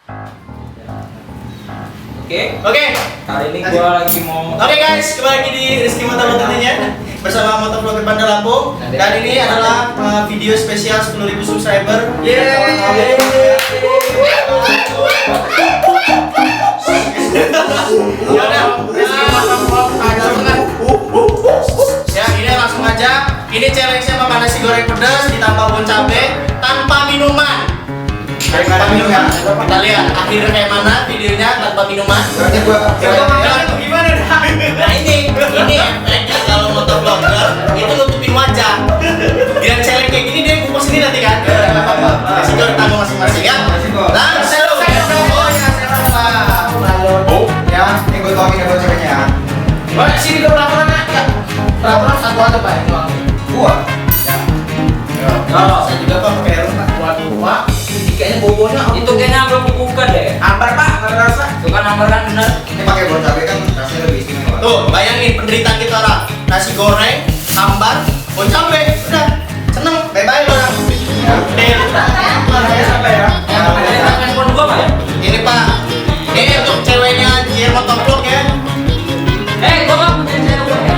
Oke. Kali ini gua lagi mau. Oke guys, kembali lagi di Rizky Motovlog tentunya bersama Motovlogger Banda Lampung. Dan ini adalah video spesial 10.000 subscriber. Yeay. Ya, ini langsung aja. Ini challenge-nya makan nasi goreng pedas ditambah bon cabe tanpa minuman. Tanpa minuman. Kita lihat akhirnya kayak mana videonya tanpa minuman. Gimana dah? Nah ini efeknya kalau motovlogger itu nutupin wajah. Biar challenge kayak gini dia kupas ini nanti kan. Enggak apa-apa. Nasi goreng tanggung masing-masing ya. Langsung. Oh ya, Oh, ya, ini gue tuangin ya buat ceweknya ya. Mana sini ke peraturan aja. Peraturan satu aja Pak yang tuangin. Gua. Ya. Kalau saya juga Pak pakai helm Pak. Waduh Pak, ini kayaknya bobonya Itu kayaknya belum dibuka deh. ambar Pak, nggak rasa. Itu kan nomor kan bener. Ini pakai bon cabe kan rasanya lebih istimewa. Tuh, bayangin penderitaan kita orang. Nasi goreng, sambar, bon cabe, udah. Seneng, bye-bye lo orang. Sampai ya. Ini kan handphone gua Pak ya. Ini Pak, ini untuk ceweknya Jier Motovlog ya. Gua nggak punya cewek ya.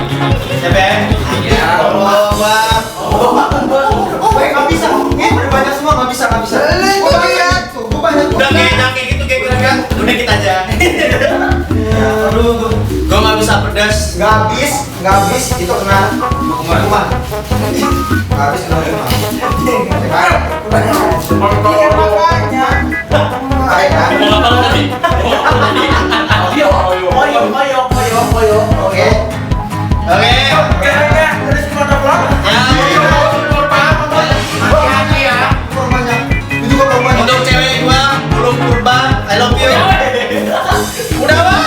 Siapa? Ya. Allah Pak. Nggak bisa. Ini udah banyak semua nggak bisa. Gua banyak tuh, gua banyak. Udah kayak gitu kan. Udah kita aja. Aduh, Gua nggak bisa pedas. nggak habis. Itu kena hukuman. Nggak habis kena hukuman. Makanya. Mau apa tadi? Oke. Oke. Ya. Itu juga korban. Untuk cewek gua belum purba, I love you. Udah Pak.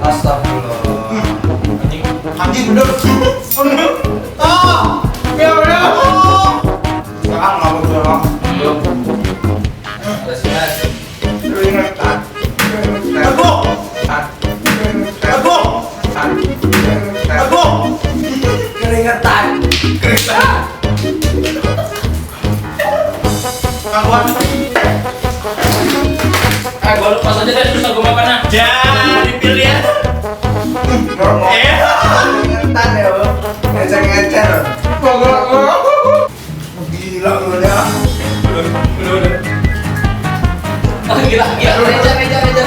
Astagfirullah. Anjing bener. Oh, ya udah. Sekarang nggak mau dorong. Lu ingat kan? Aduh. Keringetan. Kawan. Gua lepas aja deh susah gua makan. Jangan dipilih ya. Keringetan ya lo. Ngecer. Gila lu ya. Gila. Reja tadi.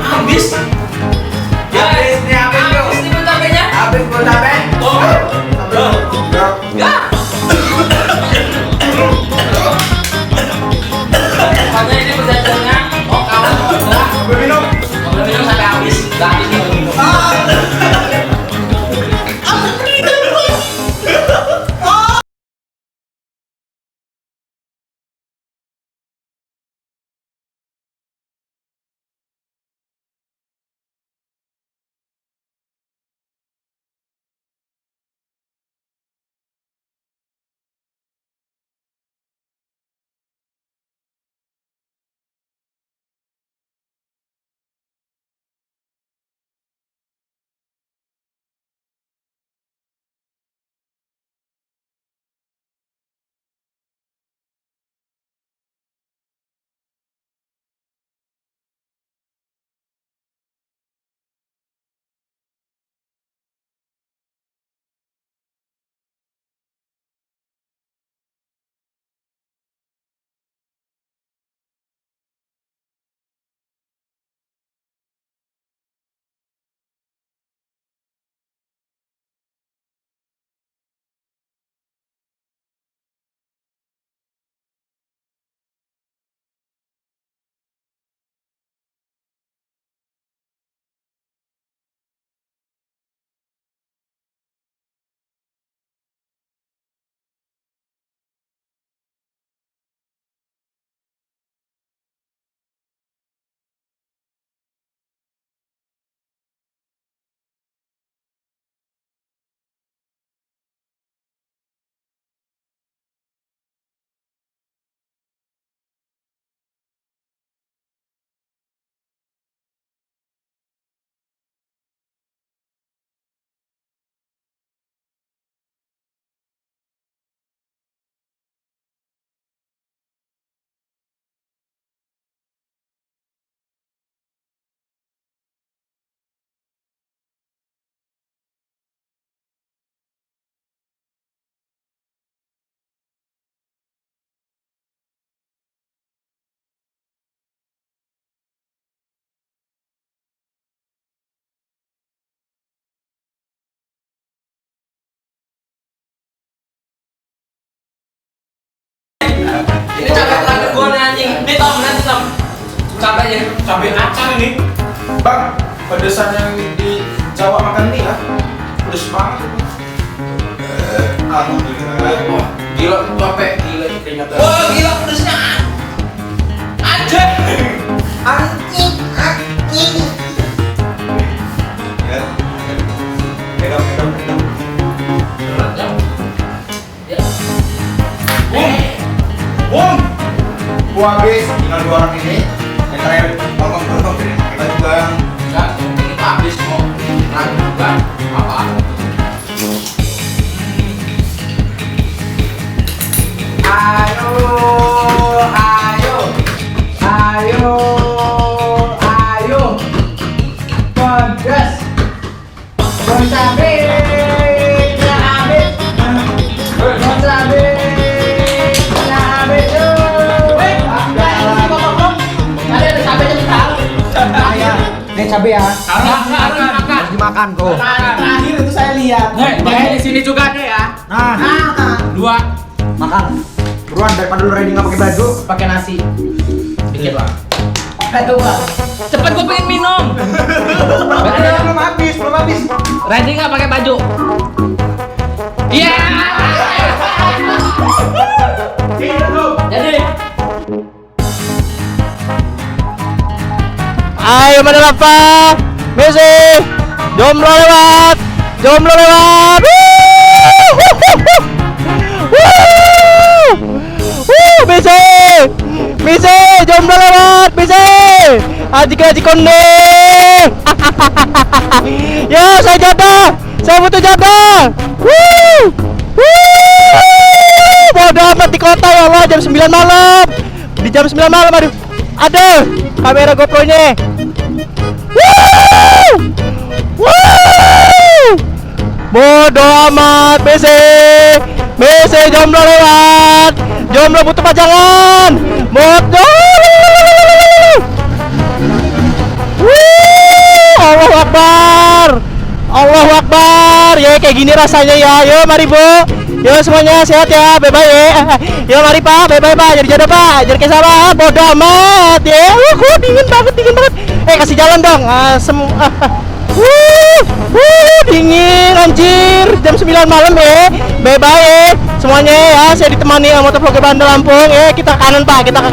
Habis. Ya, habis nih, habis yuk. Habis nih bon cabenya. Habis bon cabe. Enggak. Makanya ini perjanjiannya. Oh kawan enggak. Minum. Boleh minum sampai habis. Enggak habis nih minum. cabai acang ini. Bang, pedesan yang di Jawa makan nih ya. Pedes banget. Alhamdulillah. Wah, gila capek, gila keringetan. Wah, gila pedesnya. Anjir. Anjing. Ya. Pegang. Berat ya. Ya. Bum. Gua habis tinggal 2 orang ini. Yang terakhir ngomong kita juga yang Enggak, ini habis mau ragukan apa? Ayo, pedas, bon cabe, cabe, bon cabe, cabe, Ada cabenya besar. Ini cabe ya, Harus dimakan tuh. terakhir itu saya lihat. Nih, di sini juga ada ya. Nah, 2. makan. Buruan daripada lu ready nggak pakai baju, Pakai nasi. Dikit lah. aduh bang. Cepet gue pengen minum. Belum habis. Ready nggak pakai baju? Iya. Jadi. Ayo pada apa? Messi, jomblo lewat. Messi, jomblo lewat. Aji konde. Ya, saya jaga. Saya butuh jaga. Bodoh amat di kota ya Allah, jam 9 malam. Di jam 9 malam aduh. Ada kamera GoPro-nya. Bodoh amat, Messi jomblo lewat. Jomblo butuh pajangan. Bodoh. Allahu Akbar. Ya kayak gini rasanya ya. Yo mari Bu. Yo semuanya sehat ya. Bye-bye ya. Yo mari Pak. Bye-bye Pak. Jadi jodoh Pak. Jadi kayak sahabat. Bodoh amat. Ya. Dingin banget. Kasih jalan dong. Dingin anjir. Jam 9 malam ya. Bye-bye semuanya ya. Saya ditemani motovlogger Bandar Lampung. Kita ke kanan Pak. Kita ke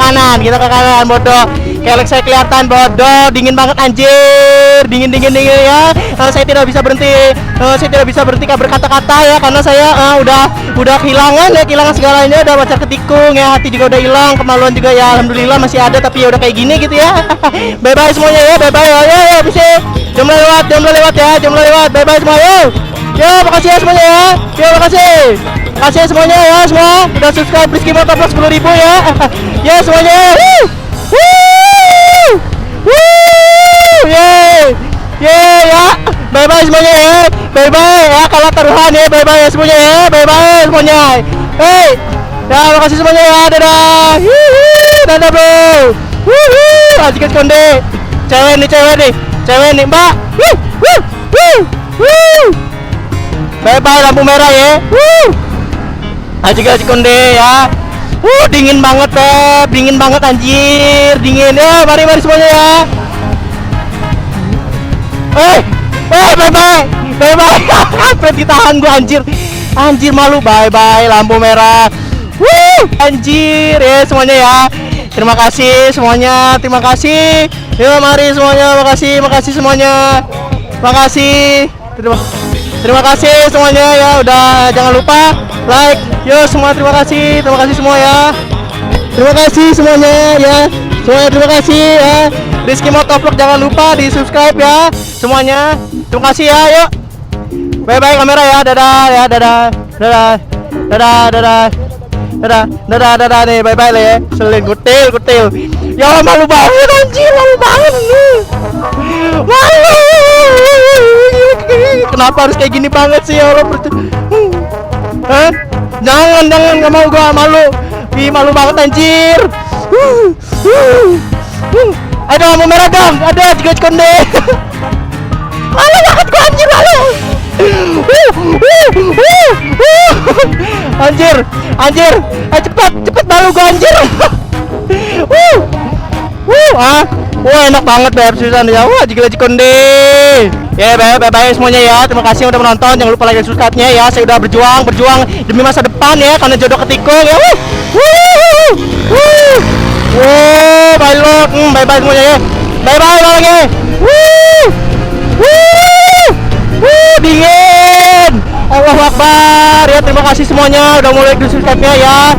kanan. Bodoh. Kelek saya kelihatan bodoh. Dingin banget anjir. Dingin ya. Saya tidak bisa berhenti berkata-kata ya karena saya udah kehilangan segalanya, udah pacar ketikung ya, hati juga udah hilang, kemaluan juga ya alhamdulillah masih ada tapi ya udah kayak gini gitu ya. Bye bye semuanya ya, bye bye ya bisa. Jomblo lewat ya, bye bye semua yo. Yo makasih ya semuanya ya. Yo makasih semuanya ya semua udah subscribe Rizky Motovlog 10.000 ya. Ya semuanya. Ya. Bye bye semuanya ya. Bye bye ya kalau taruhan ya. Bye bye semuanya ya. Bye bye semuanya. Hey. Ya makasih semuanya ya. Dadah. Dadah bro. Ajikan konde. Cewek nih Mbak. Bye bye lampu merah ya. Ajikan konde ya. Dingin banget Pep. Dingin banget anjir. Dingin ya. Mari semuanya ya. Bye bye. Fred ditahan gua anjir malu. Bye lampu merah. Anjir ya semuanya ya. Terima kasih semuanya. Yuk mari semuanya. Makasih semuanya. Terima kasih semuanya ya. Udah jangan lupa like. Yo semua terima kasih semua ya. Terima kasih semuanya ya. Terima kasih ya. Rizky Motovlog jangan lupa di subscribe ya semuanya. Terima kasih ya. Yuk. Bye bye kamera ya. Dadah nih. Bye bye lah ya. Selin kutil. Ya malu banget anjir. Malu. Kenapa harus kayak gini banget sih ya Allah. Jangan nggak mau gua malu. Malu banget anjir. Aduh lampu merah dong. Ada juga konde. Malu banget gua anjir malu. Anjir. Cepet malu gua anjir. Wah enak banget Beb, Susan ya. Wah jigila jikonde. Ya Beb, bye-bye semuanya ya. Terima kasih yang udah menonton. Jangan lupa like dan subscribe-nya ya. Saya udah berjuang demi masa depan ya, karena jodoh ketikung ya. Bye Lord. Bye-bye semuanya ya. Bye-bye lagi. Dingin. Allahu Akbar ya, terima kasih semuanya udah mulai di subscribe-nya ya.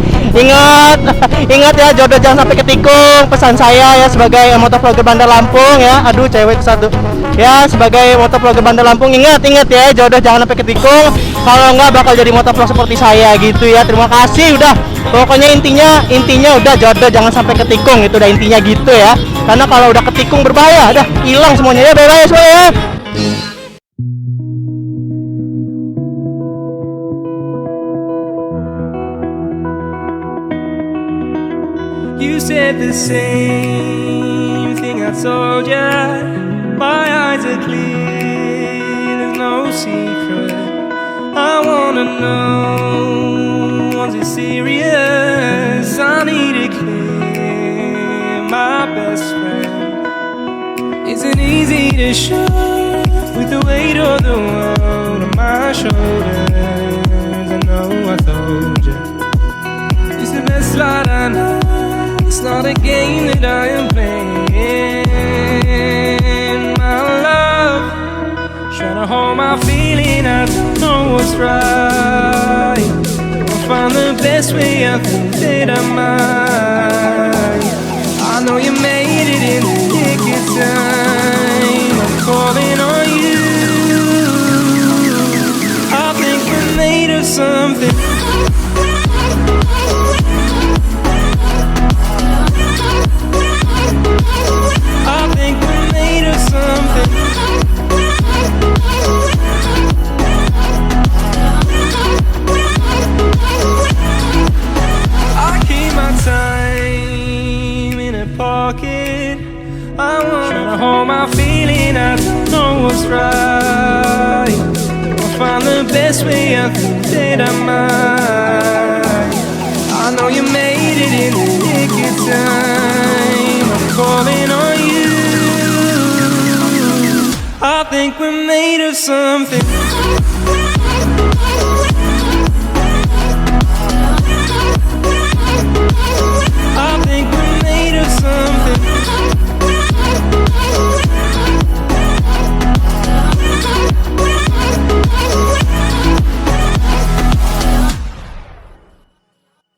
Ingat ya, jodoh jangan sampai ketikung. Pesan saya ya sebagai motovlogger Bandar Lampung ya. Aduh cewek satu ya, sebagai motovlogger Bandar Lampung ingat ya, jodoh jangan sampai ketikung. Kalau enggak bakal jadi motovlog seperti saya gitu ya. Terima kasih udah. Pokoknya intinya udah jodoh jangan sampai ketikung, itu udah intinya gitu ya. Karena kalau udah ketikung berbahaya, udah hilang semuanya ya. Bye-bye semuanya ya. You said the same thing I told ya. My eyes are clear, there's no secret. I wanna know, was it serious? I need it clear, my best friend. Isn't easy to show with the weight of the world on my shoulders. I know I told you, it's the best light I know. It's not a game that I am playing, my love. Trying to hold my feeling, I don't know what's right. I'll find the best way, I think that I might. I know you made it in the nick of time. I'm calling on you. I think we're made of something. Hold my feeling, I don't know what's right. I'll find the best way, I think that I might. I know you made it in the nick of time. I'm calling on you. I think we're made of something.